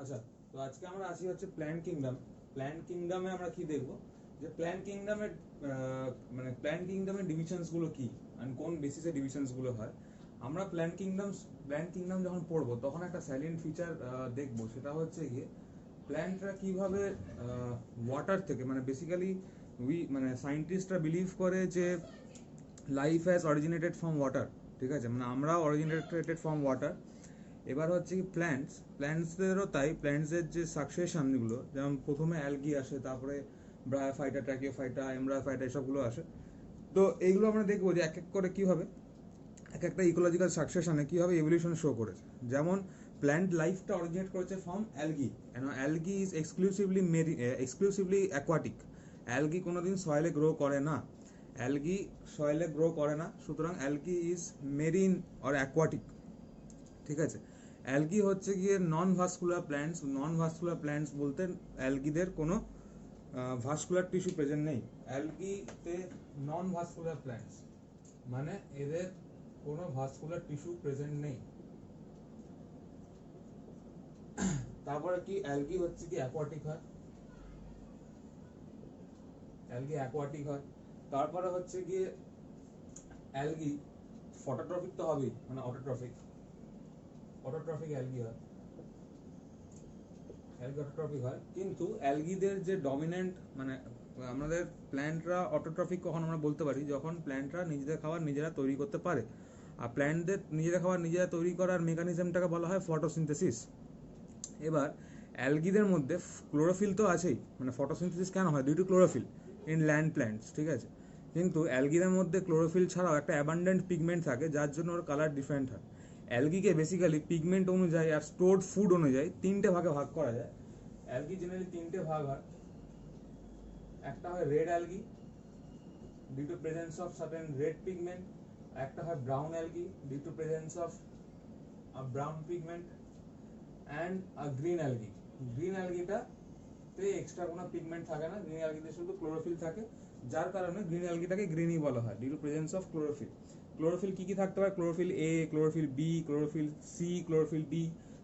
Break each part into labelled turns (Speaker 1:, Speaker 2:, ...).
Speaker 1: আচ্ছা, তো আজকে আমরা আসি হচ্ছে প্ল্যান্ট কিংডম। প্ল্যান্ট কিংডমে আমরা কি দেখব, যে প্ল্যান্ট কিংডমের মানে প্ল্যান্ট কিংডমের ডিভিশনস গুলো কি, আর কোন বেসিসে ডিভিশনস গুলো হয়। আমরা প্ল্যান্ট কিংডম যখন পড়বো তখন একটা সাইলেন্ট ফিচার দেখবো, সেটা হচ্ছে গিয়ে প্ল্যান্টরা কিভাবে ওয়াটার থেকে, মানে বেসিক্যালি মানে সায়েন্টিস্টরা বিলিভ করে যে life has originated from water. ঠিক আছে, মানে আমরা অরিজিনেটেড ফ্রম ওয়াটার। এবার হচ্ছে কি প্ল্যান্টসদেরও তাই, প্ল্যান্টসের যে সাকসেশনগুলো, যেমন প্রথমে অ্যালগি আসে, তারপরে ব্রায়োফাইটা, ট্র্যাকিওফাইটা, এমব্রায়োফাইটা, এসবগুলো আসে। তো এইগুলো আমরা দেখবো যে এক এক করে কীভাবে এক একটা ইকোলজিক্যাল সাকসেশনে কীভাবে এভলিউশন শো করেছে। যেমন প্ল্যান্ট লাইফটা অরিজিনেট করেছে ফ্রম অ্যালগি, কেন algae is exclusively aquatic. Algae কোনোদিন সয়েলে গ্রো করে না, অ্যালগি সয়েলে গ্রো করে না, সুতরাং algae is marine or aquatic. ঠিক আছে, অ্যালগি হচ্ছে গিয়ে নন ভাস্কুলার প্ল্যান্টস বলতে অ্যালগিদের কোনো ভাস্কুলার টিস্যু প্রেজেন্ট নেই। অ্যালগিতে নন ভাস্কুলার প্ল্যান্টস মানে এদের কোনো ভাস্কুলার টিস্যু প্রেজেন্ট নেই। তারপরে কি অ্যালগি হচ্ছে কি অ্যাকোয়াটিক হয়, তারপরে হচ্ছে গিয়ে অ্যালগি ফটোট্রফিক তো হবেই, মানে অটোট্রফিক অ্যালগি হয়, অটোট্রফিক হয়। কিন্তু অ্যালগিদের যে ডমিনেন্ট, মানে আমাদের প্ল্যান্টরা অটোট্রফিক কখন আমরা বলতে পারি, যখন প্ল্যান্টরা নিজেদের খাবার নিজেরা তৈরি করতে পারে। আর প্ল্যান্টদের নিজেদের খাবার নিজেরা তৈরি করার মেকানিজমটাকে বলা হয় ফটোসিনথেসিস। এবার অ্যালগিদের মধ্যে ক্লোরোফিল তো আছেই, মানে ফটোসিনথেসিস কেন হয়, due to chlorophyll in land plants. ঠিক আছে, কিন্তু অ্যালগিদের মধ্যে ক্লোরোফিল ছাড়াও একটা অ্যাবান্ডেন্ট পিগমেন্ট থাকে, যার জন্য ওর কালার ডিফারেন্ট হয়। অ্যালগিকে বেসিক্যালি পিগমেন্ট অনুযায়ী আর স্টোরড ফুড অনুযায়ী তিনটে ভাগে ভাগ করা যায়। অ্যালগি জেনারেলি তিনটে ভাগ হয়। একটা হয় red algae due to presence of certain red pigment, একটা হয় brown algae due to presence of brown pigment, and green algae. Green অ্যালগিটাতে এক্সট্রা কোনো পিগমেন্ট থাকে না, গ্রিন অ্যালগিতে শুধু ক্লোরোফিল থাকে, যার কারণে গ্রিন অ্যালগিটাকে গ্রিনই বলা হয়, due to presence of chlorophyll. Chlorophyll কি কি থাকতে পারে, chlorophyll A, chlorophyll B, chlorophyll C, chlorophyll D,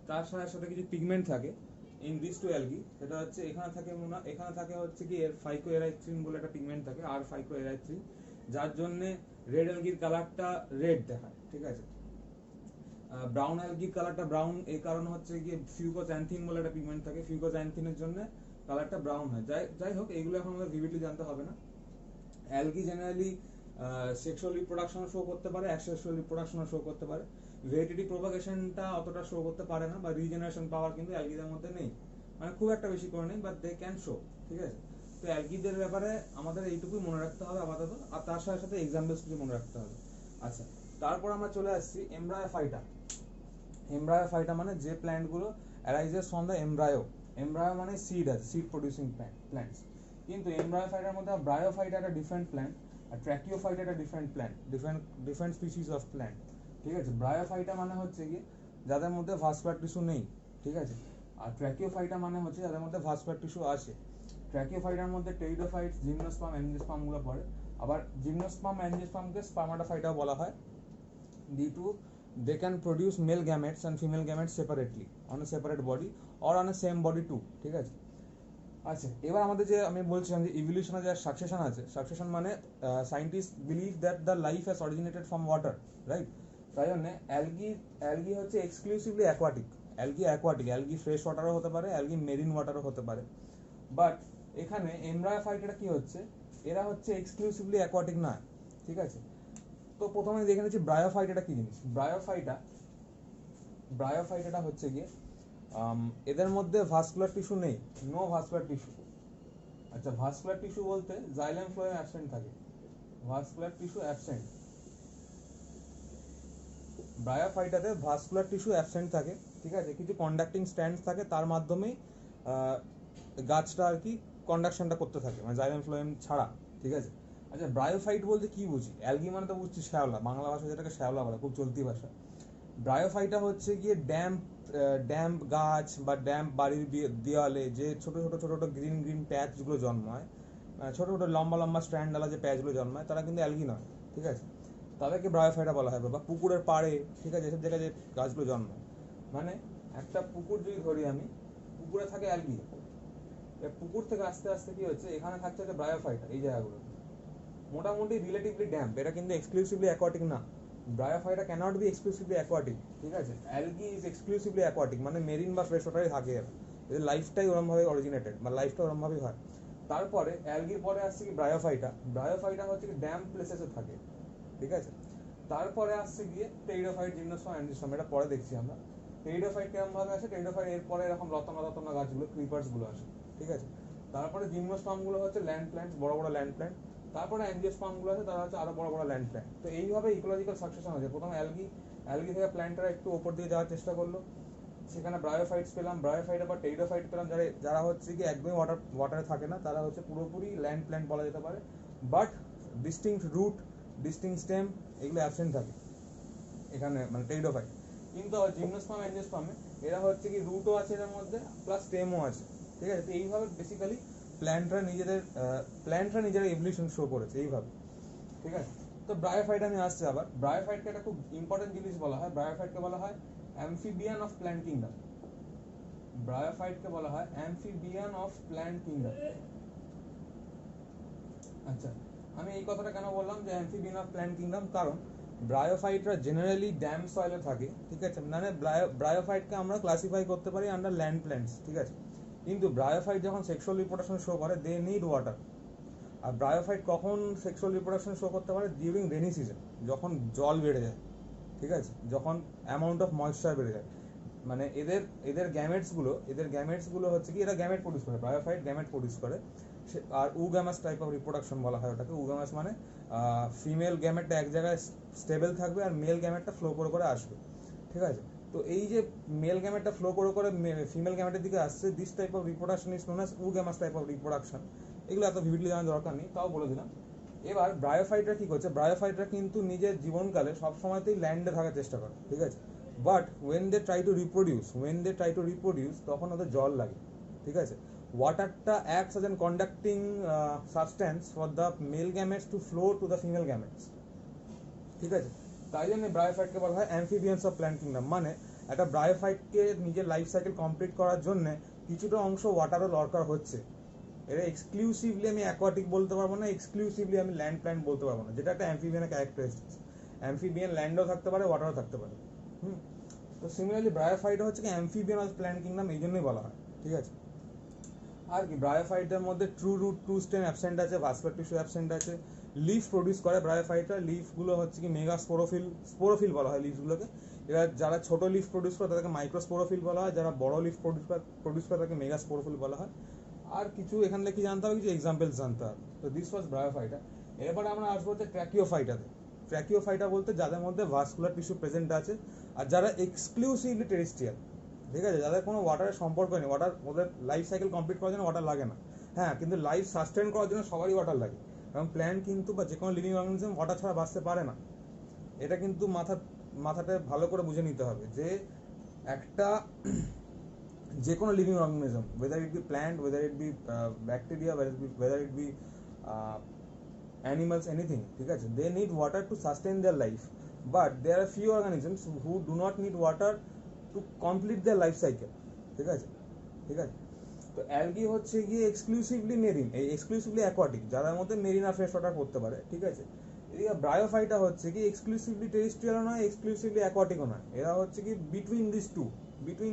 Speaker 1: তার সাথে সাথে কিছু পিগমেন্ট থাকে ইন দিস টু অ্যালগি। সেটা হচ্ছে এখানে থাকে হচ্ছে কি এর ফাইকোএরাইথ্রিন বলে একটা পিগমেন্ট থাকে, আর ফাইকোএরাইথ্রিন, যার জন্য রেড অ্যালগির কালারটা রেড দেখায়। ঠিক আছে, ব্রাউন অ্যালগির কালারটা ব্রাউন এই কারণ হচ্ছে গিয়ে ফিউকোজ্যান্থিন বলে একটা পিগমেন্ট থাকে, ফিউকোজ্যান্থিনের জন্য কালারটা ব্রাউন হয়। যাই হোক, এইগুলো এখন আমাদের ভিভিডলি জানতে হবে না। Algae generally sexual reproduction show করতে পারে, অ্যাসেক্সুয়াল রিপ্রোডাকশন শো করতে পারে। ভেরিটেটিভ প্রোপাগেশনটা অতটা শো করতে পারে না, বা রিজেনারেশন পাওয়ার কিন্তু অ্যালগিদের মধ্যে নেই, মানে খুব একটা বেশি করে নেই, বাট দে ক্যান শো। ঠিক আছে, তো অ্যালগিদের ব্যাপারে আমাদের এইটুকুই মনে রাখতে হবে আপাতত, আর তার সাথে সাথে এক্সাম্পলস কিছু মনে রাখতে হবে। আচ্ছা, তারপর আমরা চলে আসছি এমব্রায়োফাইটা। এমব্রায়োফাইটা মানে যে প্ল্যান্টগুলো arises from the embryo. Embryo মানে সিড আছে, সিড প্রডিউসিং প্ল্যান্টস। কিন্তু এমব্রায়োফাইটার মধ্যে ব্রায়োফাইটা একটা ডিফারেন্ট প্ল্যান্ট, আর ট্র্যাকিওফাইটা একটা different plant, different species of plant. ঠিক আছে, ব্রায়োফাইটা মানে হচ্ছে কি যাদের মধ্যে ভাস্কুলার টিস্যু নেই। ঠিক আছে, আর ট্র্যাকিওফাইটা মানে হচ্ছে যাদের মধ্যে ভাস্কুলার টিস্যু আছে। ট্র্যাকিওফাইটার মধ্যে টেরিডোফাইটস, জিমনোস্পার্ম, অ্যাঞ্জিওস্পার্মগুলো পড়ে। আবার জিমনোস্পার্ম, অ্যাঞ্জিওস্পার্মকে স্পার্মাটোফাইটাও বলা হয়, due to they can produce male gametes and female gametes separately on a separate body or on a same body too. ঠিক আছে, আচ্ছা এবার আমাদের যে আমি বলছিলাম যে ইভলিউশনের যে সাকসেশন আছে, সাকসেশন মানে scientist believe that the life has originated from water, right. তাই জন্য অ্যালগি হচ্ছে এক্সক্লুসিভলি অ্যাকোয়াটিক। অ্যালগি ফ্রেশ ওয়াটারও হতে পারে, অ্যালগি মেরিন ওয়াটারও হতে পারে। বাট এখানে এমব্রায়োফাইটা কি হচ্ছে, এরা হচ্ছে এক্সক্লুসিভলি অ্যাকোয়াটিক না। ঠিক আছে, তো প্রথমে দেখে নিচ্ছি ব্রায়োফাইটা কি জিনিস। ব্রায়োফাইটা হচ্ছে গিয়ে এদের মধ্যে ভাস্কুলার টিস্যু নেই, নো ভাস্কুলার টিস্যু। আচ্ছা, ভাস্কুলার টিস্যু বলতে জাইলেম ফ্লোয়েম অ্যাবসেন্ট থাকে, ভাস্কুলার টিস্যু অ্যাবসেন্ট। ব্রায়োফাইটাতে ভাস্কুলার টিস্যু অ্যাবসেন্ট থাকে। ঠিক আছে, কিছু কন্ডাক্টিং স্ট্যান্ড থাকে, তার মাধ্যমেই গাছটা আর কি কন্ডাকশনটা করতে থাকে, মানে জাইলেম ফ্লোয়েম ছাড়া। ঠিক আছে, আচ্ছা ব্রায়োফাইট বলতে কি বুঝি, অ্যালগি মানে তো বুঝছি শ্যাওলা, বাংলা ভাষা যেটাকে শ্যাওলা বলে, খুব চলতি ভাষা। ব্রায়োফাইটা হচ্ছে গিয়ে ড্যাম্প গাছ বা ড্যাম্প বাড়ির দেওয়ালে যে ছোট ছোট গ্রিন প্যাচগুলো জন্মায়, ছোট ছোট লম্বা স্ট্র্যান্ডওয়ালা যে প্যাচগুলো জন্মায়, তারা কিন্তু অ্যালগি নয়। ঠিক আছে, তাদেরকে ব্রায়োফাইটা বলা হয়, বা পুকুরের পাড়ে, ঠিক আছে, এসব জায়গায় যে গাছগুলো জন্মায়। মানে একটা পুকুর যদি ধরি আমি, পুকুরে থাকে অ্যালগি, পুকুর থেকে আস্তে আস্তে কি হচ্ছে এখানে থাকছে হচ্ছে ব্রায়োফাইটা, এই জায়গাগুলো মোটামুটি রিলেটিভলি ড্যাম্প, এটা কিন্তু এক্সক্লুসিভলি অ্যাকোয়াটিক না। Bryophyta cannot be exclusively aquatic, ঠিক আছে। অ্যালগি ইজ এক্সক্লুসিভলি অ্যাকোয়াটিক, মানে মেরিন বা ফ্রেশ ওয়াটারে থাকে এরা, এদের লাইফটাই ওরমভাবে অরিজিনেটেড বা লাইফটা ওরমভাবেই হয়। তারপরে অ্যালগির পরে আসছে কি ব্রায়োফাইটা, ব্রায়োফাইটা হচ্ছে কি ড্যাম্প প্লেসেসে থাকে, ঠিক আছে। তারপরে আসছে গিয়ে টেরিডোফাইট, জিমনোস্পার্ম, অ্যাঞ্জিওস্পার্ম, এটা পরে দেখছি আমরা। টেরিডোফাইট কেমন ভাবে আসে, টেরিডোফাইট এরপরে এরকম লতানো গাছগুলো ক্রিপার্সগুলো আসে, ঠিক আছে। তারপরে জিমনোস্পার্মগুলো হচ্ছে ল্যান্ড প্ল্যান্ট, বড় বড় ল্যান্ড প্ল্যান্ট। তারপরে অ্যাঞ্জিওস্পার্মগুলো আছে, তারা হচ্ছে আরো বড় বড় ল্যান্ড প্ল্যান্ট। তো এইভাবে ইকোলজিক্যাল সাকসেশন আছে। প্রথমে অ্যালগি থেকে প্ল্যান্টরা একটু ওপর দিয়ে যাওয়ার চেষ্টা করলো, সেখানে ব্রায়োফাইটস পেলাম, ব্রায়োফাইট বা টেরিডোফাইট পেলাম, যারা হচ্ছে কি একদমই ওয়াটারে থাকে না, তারা হচ্ছে পুরোপুরি ল্যান্ড প্ল্যান্ট বলা যেতে পারে, but distinct root, distinct stem এগুলো অ্যাবসেন্ট থাকে এখানে, মানে টেরিডোফাইট। কিন্তু জিমনোস্পার্ম, অ্যাঞ্জিওস্পার্মে এরা হচ্ছে কি রুটও আছে এর মধ্যে, প্লাস স্টেমও আছে, ঠিক আছে। তো এইভাবে বেসিক্যালি প্ল্যান্টরা নিজেরা এভলিউশন শো করেছে এইভাবে, ঠিক আছে। তো ব্রায়োফাইট আমি আসছে আবার, ব্রায়োফাইটকে একটা খুব ইম্পর্টেন্ট জিনিস বলা হয়, ব্রায়োফাইটকে বলা হয় অ্যামফিবিয়ান অফ প্ল্যান্ট কিংডম। ব্রায়োফাইটকে বলা হয় অ্যামফিবিয়ান অফ প্ল্যান্ট কিংডম। আচ্ছা, আমি এই কথাটা কেন বললাম যে অ্যামফিবিয়ান অফ প্ল্যান্ট কিংডম, কারণ ব্রায়োফাইটরা জেনারেলি ড্যাম সয়েলে থাকে, ঠিক আছে। মানে ব্রায়োফাইটকে আমরা ক্লাসিফাই করতে পারি আন্ডার ল্যান্ড প্ল্যান্টস, ঠিক আছে। কিন্তু ব্রায়োফাইট যখন সেক্সুয়াল রিপ্রোডাকশন শো করে, দে নিড ওয়াটার। আর ব্রায়োফাইট কখন সেক্সুয়াল রিপ্রোডাকশন শো করতে পারে, ডিউরিং রেনি সিজন, যখন জল বেড়ে যায়, ঠিক আছে, যখন অ্যামাউন্ট অফ ময়েশ্চার বেড়ে যায়। মানে এদের গ্যামেটসগুলো হচ্ছে কি, এরা গ্যামেট প্রডিউস করে, ব্রায়োফাইট গ্যামেট প্রডিউস করে। আর উগ্যামাস টাইপ অফ রিপ্রোডাকশন বলা হয় ওটাকে। উগ্যামাস মানে ফিমেল গ্যামেটটা এক জায়গায় স্টেবল থাকবে আর মেল গ্যামেটটা ফ্লো করে আসবে, ঠিক আছে। তো এই যে মেল গ্যামেটটা ফ্লো করে ফিমেল গ্যামেটের দিকে আসছে, this type of reproduction is known as oogamous type of reproduction. এগুলো এত ভিভিডলি জানার দরকার নেই, তাও বলে দিলাম। এবার ব্রায়োফাইটরা কি করছে, ব্রায়োফাইটরা কিন্তু নিজের জীবনকালে সবসময়তেই ল্যান্ডে থাকার চেষ্টা করে, ঠিক আছে। But when they try to reproduce তখন ওদের জল লাগে, ঠিক আছে। ওয়াটারটা acts as an conducting substance for the male gametes to flow to the female gametes, ঠিক আছে। তাই জন্য ব্রায়োফাইটকে বলা হয় অ্যামফিবিয়ান্স অফ প্ল্যান্ট কিংডম। মানে একটা ব্রায়োফাইটকে নিজের লাইফ সাইকেল কমপ্লিট করার জন্য কিছুটা অংশ ওয়াটারও দরকার হচ্ছে। এটা এক্সক্লুসিভলি আমি অ্যাকোয়াটিক বলতে পারবো না, এক্সক্লুসিভলি আমি ল্যান্ড প্ল্যান্ট বলতে পারবো না, যেটা একটা অ্যামফিবিয়ানের ক্যারেক্টারিস্টিক্স। অ্যামফিবিয়ান ল্যান্ডও থাকতে পারে, ওয়াটারও থাকতে পারে। তো সিমিলারলি ব্রায়োফাইট হচ্ছে কি অ্যামফিবিয়ান অফ প্ল্যান্ট কিংডম, এই জন্যই বলা হয়, ঠিক আছে। আর কি ব্রায়োফাইটের মধ্যে true root, true stem absent আছে, ভাস্কুলার টিস্যু অ্যাবসেন্ট আছে। লিফ প্রডিউস করে ব্রায়োফাইটরা, লিফগুলো হচ্ছে কি মেগা স্পোরোফিল বলা হয় লিফগুলোকে। এরা যারা ছোট লিফ প্রডিউস করে তাদেরকে মাইক্রোস্পোরোফিল বলা হয়, যারা বড় লিফ প্রডিউস করে তাদেরকে মেগা স্পোরোফিল বলা হয়। আর কিছু এখান থেকে কি জানতে হবে, কিছু এক্সাম্পলস জানতে হবে। তো দিস ওয়াজ ব্রায়োফাইটা। এরপরে আমরা আসবো হচ্ছে ট্র্যাকিওফাইটাতে। ট্র্যাকিওফাইটা বলতে যাদের মধ্যে ভাস্কুলার টিস্যু প্রেজেন্ট আছে আর যারা এক্সক্লুসিভলি টেরেস্ট্রিয়াল, ঠিক আছে, যাদের কোনো ওয়াটারের সম্পর্ক নেই, ওদের লাইফ সাইকেল কমপ্লিট করার জন্য ওয়াটার লাগে না। হ্যাঁ, কিন্তু লাইফ সাস্টেন করার জন্য সবারই ওয়াটার লাগে, কারণ প্ল্যান্ট কিন্তু বা যে কোনো লিভিং অর্গানিজম ওয়াটার ছাড়া বাঁচতে পারে না। এটা কিন্তু মাথাতে ভালো করে বুঝে নিতে হবে যে একটা যে কোনো living organism, whether it be plant, whether it be bacteria, whether it be animals, anything, ঠিক আছে, they need water to sustain their life. But there are few organisms who do not need water to complete their life cycle, ঠিক আছে। তো algae হচ্ছে গিয়ে exclusively marine, এই exclusively aquatic, যাদের মধ্যে মেরিন আর ফ্রেশ ওয়াটার করতে পারে, ঠিক আছে। এদিকে ব্রায়োফাইটা হচ্ছে কি এক্সক্লুসিভলি টেরেস্ট্রিয়ালও নয়, এক্সক্লুসিভলি অ্যাকোয়াটিকও নয়, এরা হচ্ছে কি বিটুইন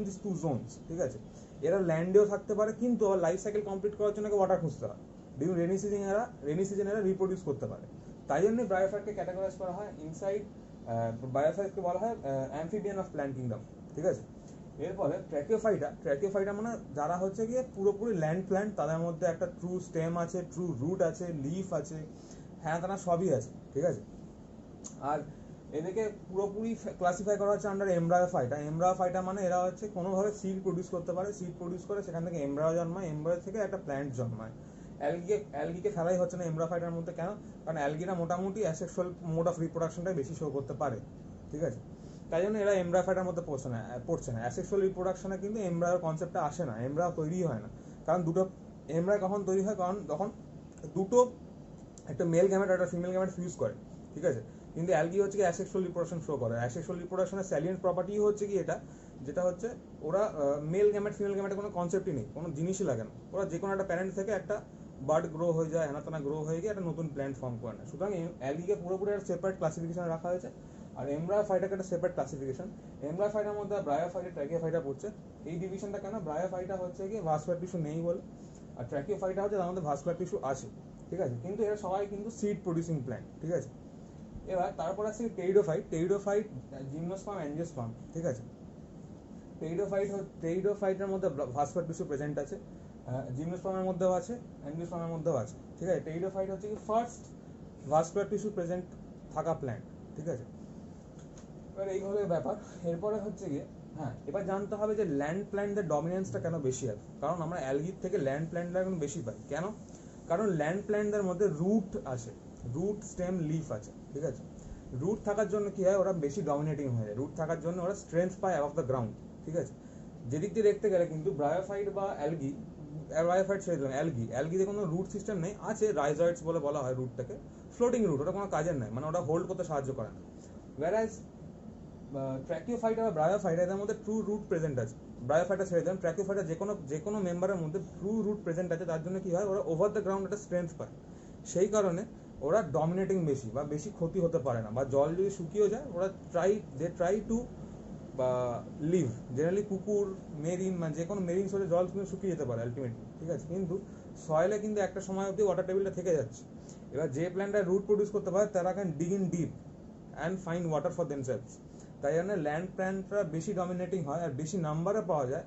Speaker 1: দিস টু জোনস, ঠিক আছে। এরা ল্যান্ডেও থাকতে পারে, কিন্তু লাইফ সাইকেল কমপ্লিট করার জন্য ওয়াটার খুঁজতে হয়। ডিউরিং রেনি সিজন এরা রিপ্রোডিউস করতে পারে। তাই জন্য ব্রায়োফাইটকে ক্যাটাগরাইজ করা হয় ইনসাইড, ব্রায়োফাইটকে বলা হয় অ্যামফিবিয়ান অফ প্ল্যান্ট কিংডম, ঠিক আছে। এরপরে ট্র্যাকিওফাইটা মানে যারা হচ্ছে গিয়ে পুরোপুরি ল্যান্ড প্ল্যান্ট, তাদের মধ্যে একটা ট্রু স্টেম আছে, ট্রু রুট আছে, লিফ আছে, হ্যাঁ তারা সবই আছে, ঠিক আছে। আর এদেরকে পুরোপুরি ক্লাসিফাই করা হচ্ছে আন্ডার এমব্রায়োফাইটা মানে এরা হচ্ছে কোনোভাবে সিড প্রডিউস করতে পারে, সিড প্রডিউস করে সেখান থেকে এমব্রায়ো জন্মায়, এমব্রায়ো থেকে একটা প্ল্যান্ট জন্মায়। অ্যালগিকে ফেলাই হচ্ছে না এমব্রায়োফাইটার মধ্যে, কেন? কারণ অ্যালগিরা মোটামুটি অ্যাসেক্সুয়াল মোড অফ রিপ্রোডাকশনটাই বেশি শো করতে পারে, ঠিক আছে। তাই জন্য এরা এমব্রায়োফাইটার মধ্যে পড়ছে না। অ্যাসেক্সুয়াল রিপ্রোডাকশনে কিন্তু এমব্রায়োর কনসেপ্টটা আসে না, এমব্রায়ো তৈরি হয় না। কারণ এমব্রায়ো কখন তৈরি হয়, কারণ তখন দুটো, একটা মেল গ্যামেট আর একটা ফিমেল গ্যামেট ফিউজ করে, ঠিক আছে। কিন্তু অ্যালগি হচ্ছে কি অ্যাসেক্সুয়াল রিপ্রোডাকশন শো করে। অ্যাসেক্সুয়াল রিপ্রোডাকশনের স্যালিয়েন্ট প্রপার্টি হচ্ছে কি এটা, যেটা হচ্ছে ওরা মেল গ্যামেট ফিমেল গ্যামেটের কোনো কনসেপ্টই নেই, কোনো জিনিসই লাগে না, ওরা যে কোনো একটা প্যারেন্ট থেকে একটা বার্ড গ্রো হয়ে যায়, হেনাতেনা গ্রো হয়ে গিয়ে একটা নতুন প্ল্যান্ট ফর্ম করে নেয়। সুতরাং অ্যালগিকে পুরোপুরি একটা সেপারেট ক্লাসিফিকেশনে রাখা হয়েছে, আর এমব্রায়োফাইটাকে একটা সেপারেট ক্লাসিফিকেশন। এমব্রায়োফাইটার মধ্যে ব্রায়োফাইটা ট্র্যাকিওফাইটা পড়ছে। এই ডিভিশনটা কেন? ব্রায়োফাইটা হচ্ছে গিয়ে ভাস্কুলার টিস্যু নেই বলে, আর ট্র্যাকিওফাইটা হচ্ছে তার মধ্যে ভাস্কুলার টিস্যু আছে, ঠিক আছে, কিন্তু এরা সবাই কিন্তু সিড প্রডিউসিং প্ল্যান্ট, ঠিক আছে। এবার তারপর আছে টেইডোফাইট। টেইডোফাইট জিমনোস্পার্ম অ্যাঞ্জিওস্পার্ম, ঠিক আছে। টেইডোফাইটের মধ্যে ভাস্কুলার টিস্যু প্রেজেন্ট আছে, জিমনোস্পার্মের মধ্যেও আছে, অ্যাঞ্জিওস্পার্মের মধ্যেও আছে, ঠিক আছে। টেইডোফাইট হচ্ছে কি ফার্স্ট ভাস্কুলার টিস্যু প্রেজেন্ট থাকা প্ল্যান্ট, ঠিক আছে। এবার এইভাবে ব্যাপার। এরপরে হচ্ছে গিয়ে এবার জানতে হবে যে ল্যান্ড প্ল্যান্টদের ডমিনেন্সটা কেন বেশি আছে। কারণ আমরা অ্যালগির থেকে ল্যান্ড প্ল্যান্টটা এখন বেশি পাই। কেন? কারণ ল্যান্ড প্ল্যান্টদের মধ্যে রুট আছে, রুট স্টেম লিফ আছে, ঠিক আছে। রুট থাকার জন্য কি হয়, ওরা বেশি ডমিনেটিং হয়ে যায়। রুট থাকার জন্য ওরা স্ট্রেংথ পায় অ্যাবভ দ্য গ্রাউন্ড, ঠিক আছে। যেদিক দিয়ে দেখতে গেলে কিন্তু ব্রায়োফাইট বা অ্যালগি, ব্রায়োফাইট ছেড়ে দিলাম, অ্যালগিতে কোনো রুট সিস্টেম নেই, আছে রাইজয়েডস বলে বলা হয় রুটটাকে, ফ্লোটিং রুট, ওটা কোনো কাজের নেই, মানে ওটা হোল্ড করতে সাহায্য করে না। ওয়্যারাজ ট্র্যাকিওফাইটা বা ব্রায়োফাইটা এদের মধ্যে ট্রু রুট প্রেজেন্ট আছে। ব্রায়োফাইটা ছেড়ে দিলাম, ট্র্যাকিওফাইটা যে কোনো মেম্বারের মধ্যে ট্রু রুট প্রেজেন্ট আছে, তার জন্য কি হয়, ওরা ওভার দ্য গ্রাউন্ড একটা স্ট্রেংথ পায়। সেই কারণে ওরা ডমিনেটিং বেশি, বা বেশি ক্ষতি হতে পারে না, বা জল যদি শুকিয়েও যায় ওরা ট্রাই টু বা লিভ। জেনারেলি পুকুর, মেরিন, মানে যে কোনো মেরিন সোর্সে জল কিন্তু শুকিয়ে যেতে পারে আলটিমেটলি, ঠিক আছে, কিন্তু সয়েলে কিন্তু একটা সময় অবধি ওয়াটার টেবিলটা থেকে যাচ্ছে। এবার যে প্ল্যান্টটা রুট প্রডিউস করতে পারে তারা can dig in deep and find water for themselves. তাই জন্য ল্যান্ড প্ল্যান্টরা বেশি ডমিনেটিং হয় আর বেশি নাম্বারে পাওয়া যায়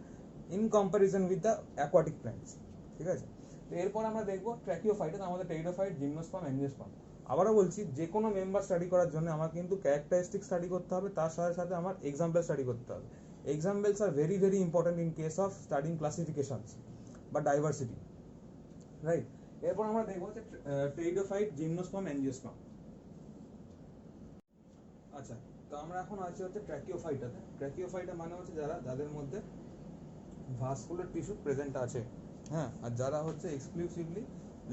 Speaker 1: in comparison with the aquatic plants, ঠিক আছে। তো এরপর আমরা দেখবো ট্র্যাকিওফাইট, আমাদের টেইডোফাইট, জিমনোস্পার্ম, অ্যাঞ্জিওস্পার্ম। আবারও বলছি, যে কোনো মেম্বার স্টাডি করার জন্য আমার কিন্তু ক্যারেক্টারিস্টিক স্টাডি করতে হবে, তার সাথে সাথে আমার এক্সাম্পল স্টাডি করতে হবে। Examples are very very important in case of studying classifications বা ডাইভার্সিটি, রাইট। এরপর আমরা দেখবো যে টেইডোফাইট, জিমনোস্পার্ম, অ্যাঞ্জিওস্পার্ম। আচ্ছা, তো আমরা এখন আছি হচ্ছে ট্র্যাকিওফাইটাতে। ট্র্যাকিওফাইটা মানে হচ্ছে যাদের মধ্যে ভাস্কুলার টিস্যু প্রেজেন্ট আছে, আর যারা হচ্ছে এক্সক্লুসিভলি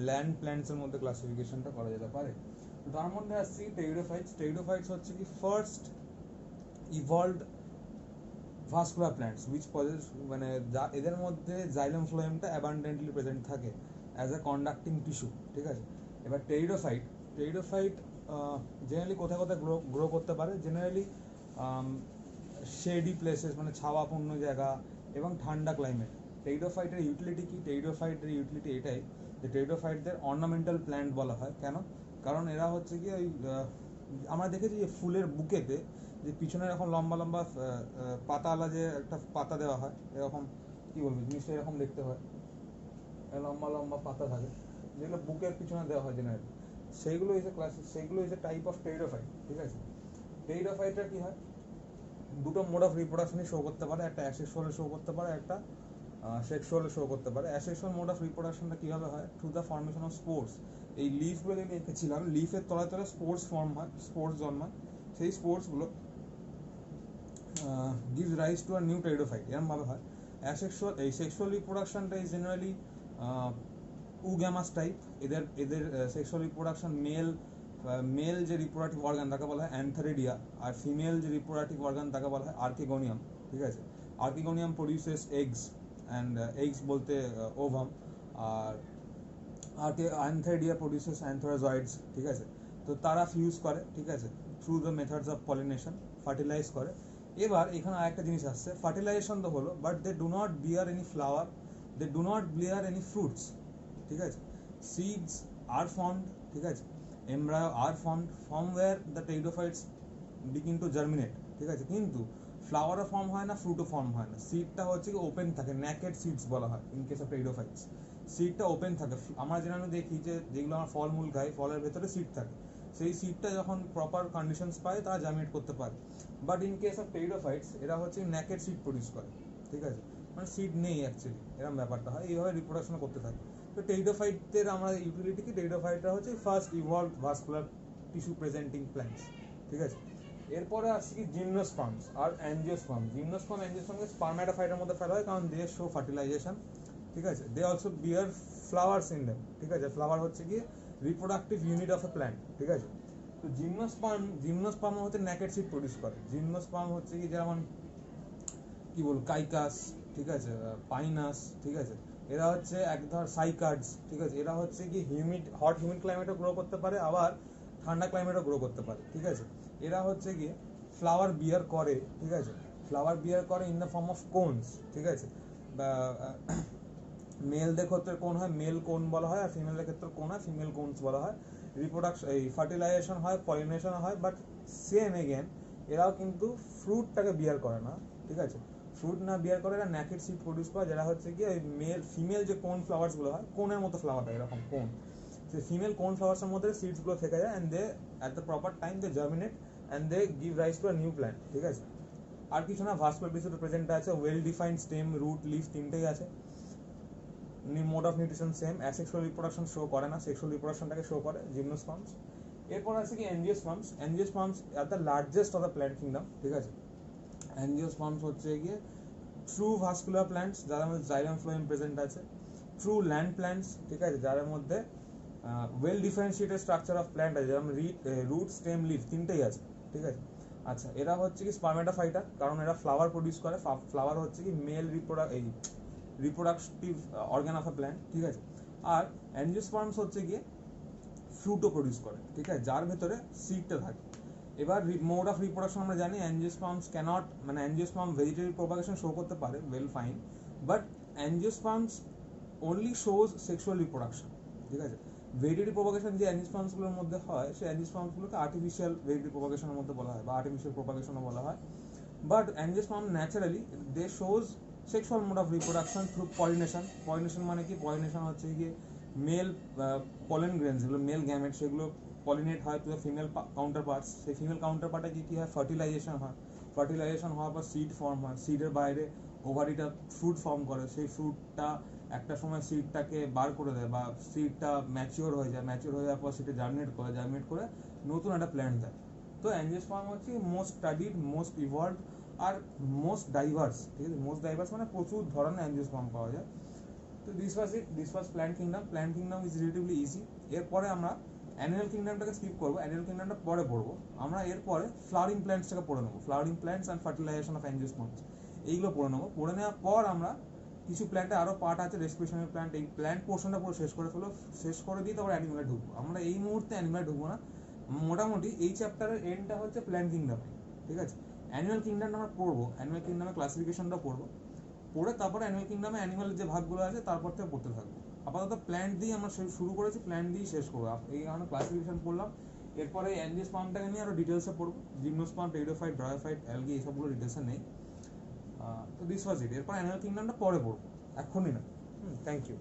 Speaker 1: ল্যান্ড প্ল্যান্টসের মধ্যে ক্লাসিফিকেশনটা করা যেতে পারে। তো তার মধ্যে আসছি টেইডোফাইটস। টেইডোফাইটস হচ্ছে কি first evolved vascular plants which possess, মানে এদের মধ্যে জাইলাম ফ্লোয়েমটা অ্যাবান্ডেন্টলি প্রেজেন্ট থাকে অ্যাজ এ কন্ডাক্টিং টিস্যু, ঠিক আছে। এবার টেইডোফাইট জেনারেলি কোথায় কোথায় গ্রো করতে পারে? জেনারেলি শেডি প্লেসেস, মানে ছাওয়াপূর্ণ জায়গা এবং ঠান্ডা ক্লাইমেট। টেইডোফাইটের ইউটিলিটি কি? টেইডোফাইটের ইউটিলিটি এটাই যে টেইডোফাইটদের অর্নামেন্টাল প্ল্যান্ট বলা হয়। কেন? কারণ এরা হচ্ছে কি ওই আমরা দেখেছি যে ফুলের বুকেতে যে পিছনে এরকম লম্বা লম্বা পাতাওয়ালা যে একটা পাতা দেওয়া হয়, এরকম কি বলবো জিনিসটা এরকম দেখতে হয়, লম্বা লম্বা পাতা থাকে যেগুলো বুকের পিছনে দেওয়া হয় জেনারেলি, সেইগুলো ইজ এ টাইপ অফ টেইডোফাইট, ঠিক আছে। টেইডোফাইটটা কি হয়, দুটো মোড অফ রিপ্রোডাকশনই শো করতে পারে, একটা অ্যাসেক্সুয়ালে শো করতে পারে, একটা সেক্সুয়ালে শো করতে পারে। অ্যাসেক্সুয়াল মোড অফ রিপ্রোডাকশনটা কীভাবে হয়? Through the formation of spores. এই লিফগুলো যেগুলো এঁকেছিলাম, লিফের তলায় তলায় স্পোর্স ফর্ম হয়, স্পোর্স জন্মায়, সেই স্পোর্সগুলো gives rise to a new টেইডোফাইট, এরকমভাবে হয়। এই সেক্সুয়াল রিপ্রোডাকশনটা ইজ জেনারেলি উগ্যামাস টাইপ। এদের সেক্সুয়াল রিপ্রোডাকশন মেল যে রিপ্রোডাক্টিভ অর্গান তাকে বলা হয় অ্যান্থারিডিয়া, আর ফিমেল যে রিপ্রোডাক্টিভ অর্গান তাকে বলা হয় আর্কিগোনিয়াম, ঠিক আছে। Archegonium produces eggs, and eggs বলতে ওভাম, আর অ্যান্থারিডিয়া প্রডিউসেস অ্যান্থোরাজয়েডস, ঠিক আছে। তো তারা ফিউজ করে, ঠিক আছে, through the methods of pollination, fertilise করে। এবার এখানে আরেকটা জিনিস আসছে, ফার্টিলাইজেশন তো হলো, but they do not bear any flower, they do not bear any fruits, ঠিক আছে। সিডস আর ফর্মড, ঠিক আছে, embryo are formed from where the pteridophytes begin to germinate, ঠিক আছে, কিন্তু ফ্লাওয়ারও ফর্ম হয় না, ফ্রুটও ফর্ম হয় না। সিডটা হচ্ছে কি ওপেন থাকে, ন্যাকেড সিডস বলা হয় ইন কেস অফ টেইডোফাইটস। সিডটা ওপেন থাকে। আমরা জেনারেলি দেখি যে যেগুলো আমরা ফলমূল খাই, ফলের ভেতরে সিড থাকে, সেই সিডটা যখন প্রপার কন্ডিশনস পায় তারা জার্মিনেট করতে পারে। বাট ইন কেস অফ টেইডোফাইটস এরা হচ্ছে ন্যাকেড সিড প্রডিউস করে, ঠিক আছে, মানে সিড নেই অ্যাকচুয়ালি, এরকম ব্যাপারটা হয়, এইভাবে রিপ্রোডাকশন করতে থাকে। তো টেইডোফাইটের আমরা ইউটিলিটি কি, টেইডোফাইটটা হচ্ছে first evolved vascular tissue presenting plants, ঠিক আছে। এরপরে আসছে কি জিমনোস্পার্মস আর অ্যাঞ্জিওস্পার্ম। জিমনোস্পার্ম অ্যাঞ্জিওস্পার্মকে স্পার্ম্যাটোফাইটের মধ্যে ফেলা হয় কারণ দে শো ফার্টিলাইজেশন, ঠিক আছে। They also bear flowers in them, ঠিক আছে। ফ্লাওয়ার হচ্ছে গিয়ে reproductive unit of a plant, ঠিক আছে। তো জিমনোস্পার্ম হচ্ছে ন্যাকেড সিড প্রডিউস করে। জিমনোস্পার্ম হচ্ছে কি যেমন কি বল কাইকাস, ঠিক আছে, পাইনাস, ঠিক আছে, এরা হচ্ছে এক ধর সাইকার্ডস, ঠিক আছে, এরা হচ্ছে কি হট হিউমিড ক্লাইমেটে গ্রো করতে পারে, আবার ঠান্ডা ক্লাইমেটে গ্রো করতে পারে, ঠিক আছে। এরা হচ্ছে কি ফ্লাওয়ার বিয়ার করে, ঠিক আছে, ফ্লাওয়ার বিয়ার করে in the form of cones, ঠিক আছে, বা মেলদের ক্ষেত্রে কোন হয় মেল কোন বলা হয়, আর ফিমেলদের ক্ষেত্রে কোন হয় ফিমেল কোনস বলা হয়। রিপ্রোডাকশন এই ফার্টিলাইজেশন হয়, পলিনেশন হয়, বাট সেম এগেন এরাও কিন্তু ফ্রুটটাকে বিয়ার করে না, ঠিক আছে, ফ্রুট না বিয়ার করে এরা ন্যাকেড সিড প্রডিউস করে, যেটা হচ্ছে কি ওই ফিমেল যে কোন ফ্লাওয়ার্সগুলো হয়, কোনের মতো ফ্লাওয়ারটা এরকম কোন, সেই ফিমেল কোন ফ্লাওয়ার্সের মধ্যে সিডসগুলো থেকে যায়, and they at the proper time they germinate and they give rise to a new plant, ঠিক আছে। আর কিছু না, ভাস্কুলার টিস্যুতে প্রেজেন্ট আছে, well defined stem, root, leaf তিনটেই আছে। Mode of nutrition same, asexual reproduction show করে না, সেক্সুয়াল রিপ্রোডাকশনটাকে শো করে জিমনোস্পার্মস। এরপর আছে কি angiosperms. Angiosperms are the largest of the plant kingdom, ঠিক আছে। অ্যাঞ্জিওস্পার্মস হচ্ছে গিয়ে ট্রু ভাস্কুলার প্ল্যান্টস, যার মধ্যে জাইলাম ফ্লোয়েম প্রেজেন্ট আছে, ট্রু ল্যান্ড প্ল্যান্টস, ঠিক আছে, যার মধ্যে well differentiated structure of plant আছে, যেমন রুট, স্টেম, লিফ তিনটেই আছে, ঠিক আছে। আচ্ছা, এরা হচ্ছে কি স্পার্মেটোফাইটা, কারণ এরা ফ্লাওয়ার প্রডিউস করে, ফ্লাওয়ার হচ্ছে কি mail reproductive organ of a plant, ঠিক আছে। আর অ্যাঞ্জিওস্পার্মস হচ্ছে গিয়ে ফ্রুটও প্রডিউস করে, ঠিক আছে, যার ভেতরে সিডটা থাকে। এবার মোড অফ রিপ্রোডাকশন আমরা জানি অ্যাঞ্জিওস্পার্মস ক্যানট, মানে অ্যাঞ্জিওস্পার্ম ভেজিটেটিভ প্রোপাগেশন শো করতে পারে, well fine, but angiosperms only shows sexual reproduction, ঠিক আছে। ভেজিটেটিভ প্রোপাগেশন যে অ্যাঞ্জিওস্পার্মসগুলোর মধ্যে হয়, সেই অ্যাঞ্জিওস্পার্মসগুলোকে আর্টিফিশিয়াল ভেজিটেটিভ প্রোপাগেশনের মধ্যে বলা হয়, বা আর্টিফিশিয়াল প্রোপাগেশনও বলা হয়। But angiosperm naturally they shows sexual mode of reproduction through pollination. Pollination মানে কি, পলিনেশন হচ্ছে গিয়ে মেল পলেন গ্রেনস, যেগুলো মেল গ্যামেট, সেগুলো পলিনেট হয় to the female counterpart, সেই ফিমেল কাউন্টার পার্টে কি হয়, ফার্টিলাইজেশন হয়, ফার্টিলাইজেশন হওয়ার পর সিড ফর্ম হয়, সিডের বাইরে ওভারিটা ফ্রুট ফর্ম করে, সেই ফ্রুটটা একটা সময় সিডটাকে বার করে দেয়, বা সিডটা ম্যাচিওর হয়ে যায়, ম্যাচিওর হয়ে যাওয়ার পর সেটা জার্মিনেট করে নতুন একটা প্ল্যান্ট দেয়। তো অ্যাঞ্জিওস্পার্ম হচ্ছে মোস্ট স্টাডিড, মোস্ট ইভলভ, আর মোস্ট ডাইভার্স, ঠিক আছে, মোস্ট ডাইভার্স মানে প্রচুর ধরনের অ্যাঞ্জিওস্পার্ম পাওয়া যায়। তো this was plant kingdom. Plant kingdom is relatively easy. এরপরে আমরা অ্যানিমাল কিংডমটাকে স্কিপ করবো, অ্যানিমাল কিংডমটা পরে পড়বো। আমরা এরপরে ফ্লাওয়ারিং প্ল্যান্টসটাকে পড়ে নেবো, flowering plants and fertilization of angiosperms, এইগুলো পড়ে নেবো। পড়ে নেওয়ার পর আমরা কিছু প্ল্যান্টে আরও পার্ট আছে, রেসপিরেশনাল প্ল্যান্ট, এই প্ল্যান্ট পোর্শনটা পুরো শেষ করে দিয়ে তারপর অ্যানিমালে ঢুকবো। আমরা এই মুহূর্তে অ্যানিমালে ঢুকবো না, মোটামুটি এই চ্যাপ্টারের এন্ডটা হচ্ছে প্ল্যান্ট কিংডম, ঠিক আছে। অ্যানিমাল কিংডমটা আমরা পড়বো, অ্যানিমাল কিংডমের ক্লাসিফিকেশনটা পড়বো, পড়ে তারপরে অ্যানিমাল কিংডমে অ্যানিমালের যে ভাগগুলো আছে তারপর থেকে পড়তে থাকবো। আপাতত প্ল্যান্ট দিয়ে আমরা শুরু করেছি, প্ল্যান্ট দিয়ে শেষ করবো। এই কারণে ক্লাসিফিকেশন পড়লাম। এরপরে অ্যাঞ্জিওস্পার্মটাকে নিয়ে আরও ডিটেলসে পড়বো, জিমনোস্পার্ম, টেরিডোফাইট, ব্রায়োফাইট, অ্যালগি, এইসবগুলো ডিটেলসে নেই। তো দিস ওয়াজ ইট। এরপর অ্যানিমাল কিংডমটা পরে পড়বো, এখনই না। Thank you.